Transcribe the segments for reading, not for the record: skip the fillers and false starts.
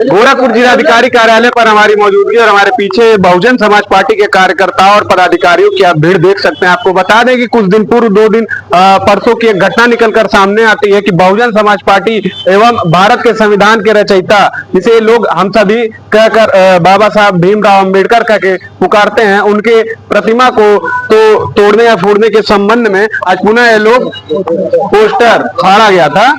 गोरखपुर जिलाधिकारी कार्यालय पर हमारी मौजूदगी और हमारे पीछे बहुजन समाज पार्टी के कार्यकर्ताओं और पदाधिकारियों की आप भीड़ देख सकते हैं। आपको बता दें कि कुछ दिन पूर्व 2 दिन परसों की एक घटना निकलकर सामने आती है कि बहुजन समाज पार्टी एवं भारत के संविधान के रचयिता जिसे लोग हम सभी कहकर बाबा साहब भीमराव अम्बेडकर कह के पुकारते हैं, उनके प्रतिमा को तो तोड़ने या फोड़ने के संबंध में आज पुनः ये लोग पोस्टर फाड़ा गया था,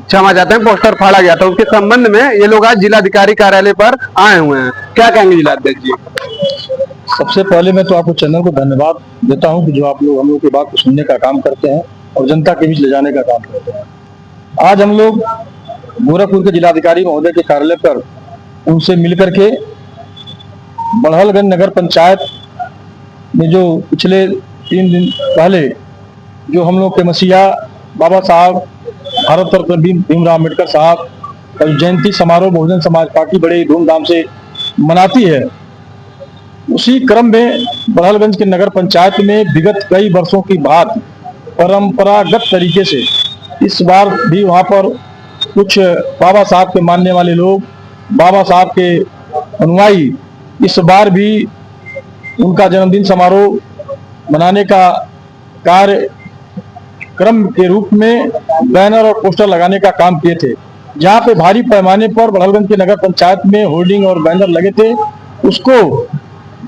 क्षमा चाहते हैं, पोस्टर फाड़ा गया था। उसके संबंध में ये लोग आज जिलाधिकारी कार्यालय पर आए हुए हैं। क्या कहेंगे जिलाध्यक्ष जी? सबसे पहले मैं तो आपको चैनल को धन्यवाद देता हूं कि जो आप लोग हम लोग की बात को सुनने का काम करते हैं और जनता के बीच ले जाने का काम करते हैं। आज हम लोग गोरखपुर के जिलाधिकारी महोदय के कार्यालय पर उनसे मिलकर के बड़हलगंज नगर पंचायत में जो पिछले 3 दिन पहले जो हम लोग के मसीहा बाबा साहब भारत रत्न भीमराव अम्बेडकर साहब का जयंती समारोह बहुजन समाज पार्टी बड़े धूमधाम से मनाती है, उसी क्रम में बड़हलगंज के नगर पंचायत में विगत कई वर्षों की बात परंपरागत तरीके से इस बार भी वहां पर कुछ बाबा साहब के मानने वाले लोग, बाबा साहब के अनुयायी इस बार भी उनका जन्मदिन समारोह मनाने का कार्यक्रम के रूप में बैनर और पोस्टर लगाने का काम किए थे। जहां पे भारी पैमाने पर बड़हलगंज के नगर पंचायत में होर्डिंग और बैनर लगे थे, उसको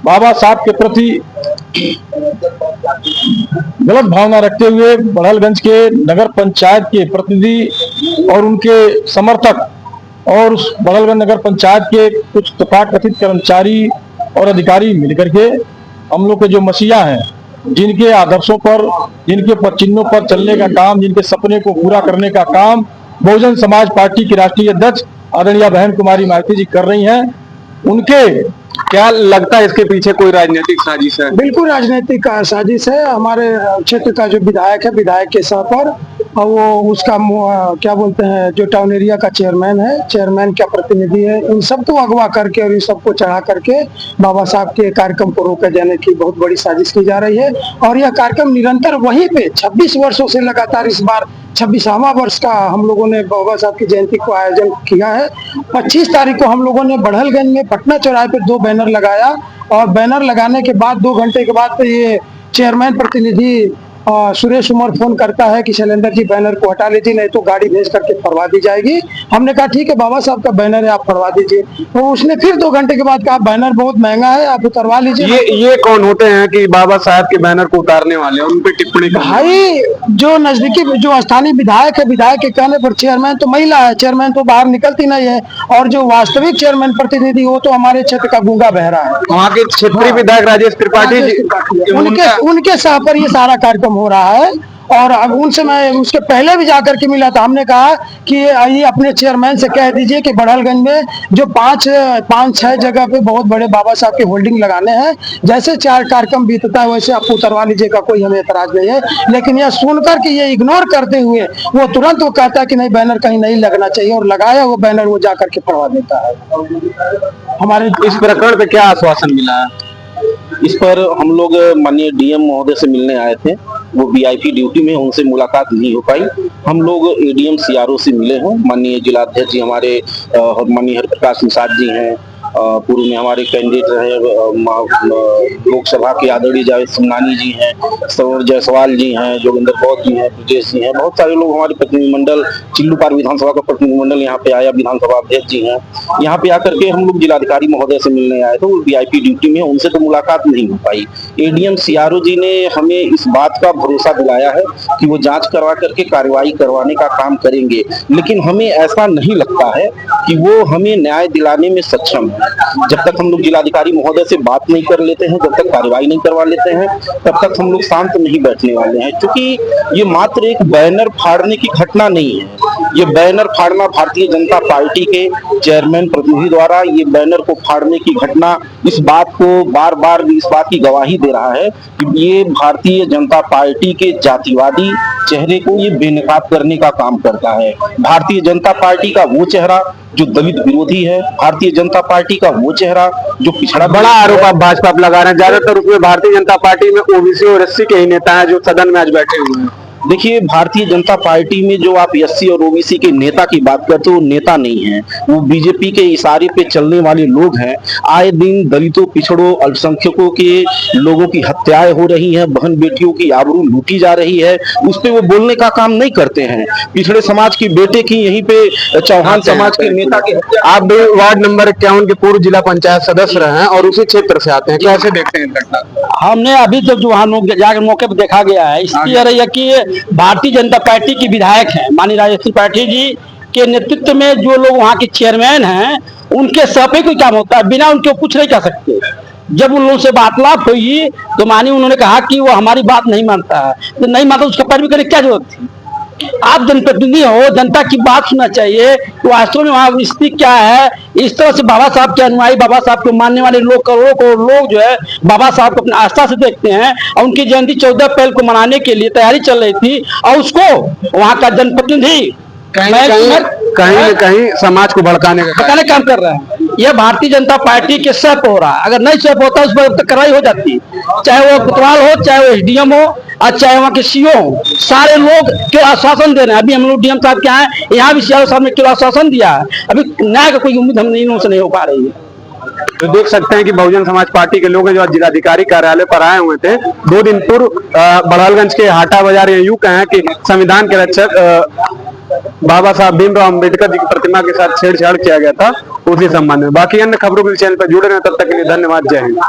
बाबा साहब के प्रति गलत भावना रखते हुए बड़हलगंज के नगर पंचायत के प्रतिनिधि और उनके समर्थक और उस बड़हलगंज नगर पंचायत के कुछ तथाकथित कर्मचारी और अधिकारी मिलकर के हम लोग के जो मसीहा हैं, जिनके आदर्शों पर, जिनके चिन्हों पर चलने का काम, जिनके सपने को पूरा करने का काम बहुजन समाज पार्टी की राष्ट्रीय अध्यक्ष आदरणीय बहन कुमारी माइती जी कर रही हैं, उनके क्या लगता है इसके पीछे कोई राजनीतिक साजिश है? बिल्कुल राजनीतिक साजिश है। हमारे क्षेत्र का जो विधायक है, विधायक के सह पर और वो उसका क्या बोलते हैं, जो टाउन एरिया का चेयरमैन है, चेयरमैन का प्रतिनिधि है, इन सबको अगवा करके और इन सबको चढ़ा करके बाबा साहब के कार्यक्रम को रोके जाने की बहुत बड़ी साजिश की जा रही है। और यह कार्यक्रम निरंतर वहीं पे 26 वर्षों से लगातार, इस बार 26वां वर्ष का हम लोगों ने बाबा साहब की जयंती को आयोजन किया है। 25 तारीख को हम लोगों ने बढ़लगंज में पटना चौराहे पे 2 बैनर लगाया और बैनर लगाने के बाद 2 घंटे के बाद ये चेयरमैन प्रतिनिधि सुरेश उमर फोन करता है कि शैलेंद्र जी बैनर को हटा लीजिए, नहीं तो गाड़ी भेज करके फड़वा दी जाएगी। हमने कहा ठीक है, बाबा साहब का बैनर है, आप फड़वा दीजिए। तो उसने फिर 2 घंटे के बाद कहा बैनर बहुत महंगा है, आप उतरवा लीजिए। ये कौन होते हैं कि बाबा साहब के बैनर को उतारने वाले, उन पे टिप्पणी? भाई जो नजदीकी जो स्थानीय विधायक है, विधायक के कहने पर, चेयरमैन तो महिला है, चेयरमैन तो बाहर निकलती नहीं है, और जो वास्तविक चेयरमैन प्रतिनिधि वो तो हमारे क्षेत्र का गूंगा बहरा है। वहाँ के क्षेत्रीय विधायक राजेश त्रिपाठी जी, उनके सह पर ये सारा कार्यक्रम हो रहा है। और अब उनसे मैं उसके पहले भी जाकर के मिला था, हमने कहा कि ये अपने चेयरमैन से कह दीजिए कि बढ़लगंज में जो 5-6 जगह पे बहुत बड़े बाबा साहब के होल्डिंग लगाने हैं, जैसे 4 कार्यक्रम बीतता है वैसे आप उतरवा लीजिएगा, कोई हमें एतराज नहीं है। लेकिन यह सुनकर कि ये इग्नोर करते हुए वो तुरंत वो कहता है कि नहीं बैनर कहीं नहीं लगना चाहिए, और लगाया वो बैनर वो जाकर के फड़वा देता है। हमारे इस प्रकरण पे क्या आश्वासन मिला है? इस पर हम लोग माननीय डीएम महोदय से मिलने आए थे, वो वीआईपी ड्यूटी में, उनसे मुलाकात नहीं हो पाई। हम लोग एडीएम सीआरओ से मिले हैं, माननीय जिलाध्यक्ष जी हमारे माननीय हरिप्रकाश निषाद जी हैं, पूर्व में हमारे कैंडिडेट रहे लोकसभा के आदरणीय जावेद सुमनानी जी हैं, सरोवर जायसवाल जी हैं, जोगिंदर बौद्ध जी हैं, ब्रजेश जी हैं, बहुत सारे लोग हमारे प्रतिनिधिमंडल, चिल्लूपार विधानसभा का प्रतिनिधिमंडल यहाँ पे आया, विधानसभा अध्यक्ष जी हैं। यहाँ पे आकर के हम लोग जिलाधिकारी महोदय से मिलने आए थे, वो वीआईपी ड्यूटी में, उनसे तो मुलाकात नहीं हो पाई। एडीएम सीआरओ जी ने हमें इस बात का भरोसा दिलाया है कि वो जांच करवा करके कार्रवाई करवाने का काम करेंगे, लेकिन हमें ऐसा नहीं लगता है कि वो हमें न्याय दिलाने में सक्षम है। जब तक हम लोग जिलाधिकारी महोदय से बात नहीं कर लेते हैं, जब तक कार्रवाई नहीं करवा लेते हैं, तब तक हम लोग शांत नहीं बैठने वाले हैं। क्योंकि ये मात्र एक बैनर फाड़ने की घटना नहीं है, ये बैनर फाड़ना भारतीय जनता पार्टी के चेयरमैन प्रतिनिधि द्वारा ये बैनर को फाड़ने की घटना इस बात को बार बार इस बात की गवाही दे रहा है कि ये भारतीय जनता पार्टी के जातिवादी चेहरे को ये बेनकाब करने का काम करता है। भारतीय जनता पार्टी का वो चेहरा जो दलित विरोधी है, भारतीय जनता पार्टी का वो चेहरा जो पिछड़ा। बड़ा आरोप आप भाजपा पर लगा रहे हैं, ज्यादातर उसमें भारतीय जनता पार्टी में ओबीसी और एससी के ही नेता हैं जो सदन में आज बैठे हुए हैं। देखिए, भारतीय जनता पार्टी में जो आप एससी और ओबीसी के नेता की बात करते हो, वो नेता नहीं है, वो बीजेपी के इशारे पे चलने वाले लोग हैं। आए दिन दलितों, पिछड़ों, अल्पसंख्यकों के लोगों की हत्याएं हो रही हैं, बहन बेटियों की आबरू लूटी जा रही है, उस पे वो बोलने का काम नहीं करते हैं। पिछड़े समाज के बेटे की यहीं पे चौहान समाज के नेता की आप भी वार्ड नंबर 51 के पूर्व जिला पंचायत सदस्य रहे हैं और उसी क्षेत्र से आते हैं, कैसे देखते हैं इस घटना को? हमने अभी जब जो वहाँ जाकर मौके पर देखा गया है, इसकी यह रही है कि भारतीय जनता पार्टी की विधायक हैं माननीय राजेश त्रिपाठी जी के नेतृत्व में जो लोग वहाँ के चेयरमैन हैं, उनके सर पे कोई काम होता है, बिना उनके कुछ नहीं कर सकते। जब उन लोगों से वार्तालाप हुई तो मानी उन्होंने कहा कि वो हमारी बात नहीं मानता है, तो नहीं मानता उसका पैरवी करने की क्या जरूरत थी? आप जनप्रतिनिधि हो, जनता की बात सुनना चाहिए। तो वास्तव में वहाँ स्थिति क्या है, इस तरह से बाबा साहब के अनुयायी, बाबा साहब को मानने वाले लोग, करोड़ों करोड़ लोग जो है बाबा साहब को अपनी आस्था से देखते हैं, और उनकी जयंती 14 अप्रैल को मनाने के लिए तैयारी चल रही थी, और उसको वहाँ का जनप्रतिनिधि कहीं न कहीं समाज को भड़काने का काम कर रहा है। यह भारतीय जनता पार्टी के सह पे हो रहा है। अगर नहीं सह पे होता उस पर तो कार्रवाई हो जाती, चाहे वो कोतवाल हो, चाहे वो एसडीएम हो, और चाहे वहाँ के सीओ हो। सारे लोग क्यों आश्वासन दे रहे हैं? अभी हम लोग डीएम साहब क्या है, यहाँ भी सीओ साहब ने क्यों आश्वासन दिया है? अभी न्याय का कोई उम्मीद हम इन लोगों से नहीं हो पा रही है। तो देख सकते हैं कि बहुजन समाज पार्टी के लोग जो आज जिलाधिकारी कार्यालय पर आए हुए थे 2 दिन पूर्व बड़हलगंज के हाटा बाजार, यूं कहें कि संविधान के रक्षक बाबा साहब भीमराव अम्बेडकर जी की प्रतिमा के साथ छेड़छाड़ किया गया था, उसी संबंध में। बाकी अन्य खबरों के चैनल पर जुड़े रहें, तब तक के लिए धन्यवाद, जय हिंद।